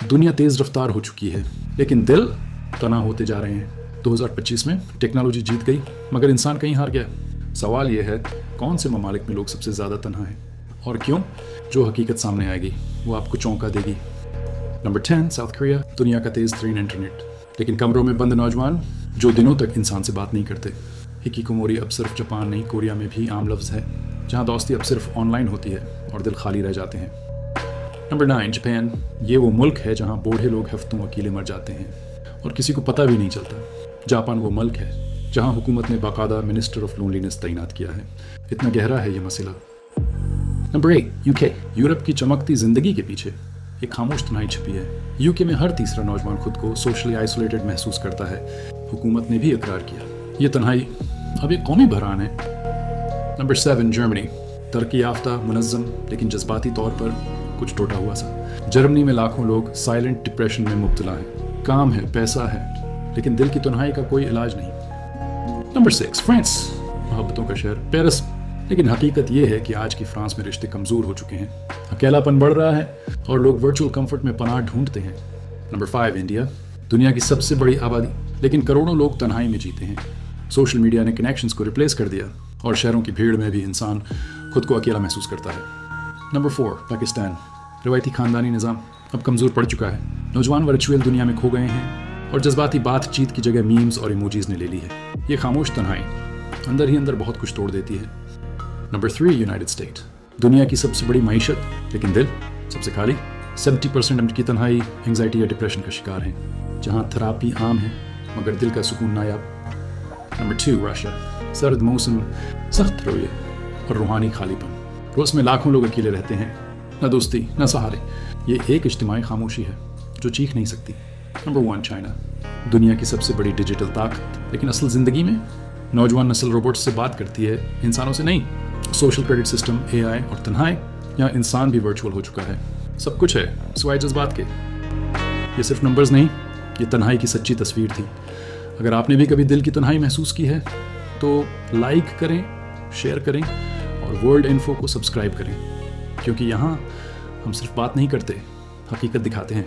दुनिया तेज़ रफ्तार हो चुकी है लेकिन दिल तना होते जा रहे हैं। 2025 में टेक्नोलॉजी जीत गई मगर इंसान कहीं हार गया। सवाल यह है कौन से ममालिक में लोग सबसे ज़्यादा तन्हा हैं और क्यों? जो हकीकत सामने आएगी वो आपको चौंका देगी। नंबर 10 साउथ कोरिया, दुनिया का तेज़ तरीन इंटरनेट लेकिन कमरों में बंद नौजवान जो दिनों तक इंसान से बात नहीं करते। हिकिकोमोरी अब सिर्फ जापान नहीं कोरिया में भी आम लफ्ज़ है, जहाँ दोस्ती अब सिर्फ ऑनलाइन होती है और दिल खाली रह जाते हैं। नंबर 9 जापान, ये वो मुल्क है जहाँ बूढ़े लोग हफ्तों अकेले मर जाते हैं और किसी को पता भी नहीं चलता। जापान वो मुल्क है जहाँ हुकूमत ने बाकायदा मिनिस्टर ऑफ लोनलीनेस तैनात किया है। इतना गहरा है ये मसला। नंबर 8 यूके, यूरोप की चमकती ज़िंदगी के पीछे एक खामोश तन्हाई छिपी है। यूके में हर तीसरा नौजवान खुद को सोशली आइसोलेटेड महसूस करता है। हुकूमत ने भी इकरार किया ये तन्हाई अब एक कौमी बहरान है। नंबर 7 जर्मनी, तरक्की याफ्ता मुनज़्ज़म लेकिन जज्बाती तौर पर कुछ टूटा हुआ सा। जर्मनी में लाखों लोग साइलेंट डिप्रेशन में मुब्तला हैं। काम है, पैसा है लेकिन दिल की तन्हाई का कोई इलाज नहीं। नंबर 6 फ्रांस, मोहब्बतों का शहर पेरिस, लेकिन हकीकत ये है कि आज की फ्रांस में रिश्ते कमज़ोर हो चुके हैं। अकेलापन बढ़ रहा है और लोग वर्चुअल कंफर्ट में पनाह ढूंढते हैं। नंबर 5 इंडिया, दुनिया की सबसे बड़ी आबादी लेकिन करोड़ों लोग तन्हाई में जीते हैं। सोशल मीडिया ने कनेक्शंस को रिप्लेस कर दिया और शहरों की भीड़ में भी इंसान खुद को अकेला महसूस करता है। नंबर 4 पाकिस्तान, रवायती ख़ानदानी निज़ाम अब कमज़ोर पड़ चुका है। नौजवान वर्चुअल दुनिया में खो गए हैं और जज्बाती बातचीत की जगह मीम्स और इमोजीज़ ने ले ली है। ये खामोश तन्हाई अंदर ही अंदर बहुत कुछ तोड़ देती है। नंबर 3 यूनाइटेड स्टेट, दुनिया की सबसे बड़ी मईशत लेकिन दिल सबसे खाली। 70% अमरीकी तन्हाई एंग्जाइटी या डिप्रेशन का शिकार हैं, जहाँ थेरापी आम है मगर दिल का सुकून नायाब। नंबर 2 रशिया, सर्द मौसम, सख्त रवैये और रूहानी खालीपन। रूस में लाखों लोग अकेले रहते हैं, न दोस्ती न सहारे। ये एक इज्तिमाई खामोशी है जो चीख नहीं सकती। नंबर 1 चाइना, दुनिया की सबसे बड़ी डिजिटल ताकत लेकिन असल ज़िंदगी में नौजवान नस्ल रोबोट्स से बात करती है, इंसानों से नहीं। सोशल क्रेडिट सिस्टम, AI और तन्हाई, यहाँ इंसान भी वर्चुअल हो चुका है। सब कुछ है सिवाय जज्बात के। ये सिर्फ नंबर्स नहीं, ये तन्हाई की सच्ची तस्वीर थी। अगर आपने भी कभी दिल की तन्हाई महसूस की है तो लाइक करें, शेयर करें और वर्ल्ड इन्फो को सब्सक्राइब करें, क्योंकि यहाँ हम सिर्फ बात नहीं करते, हकीकत दिखाते हैं।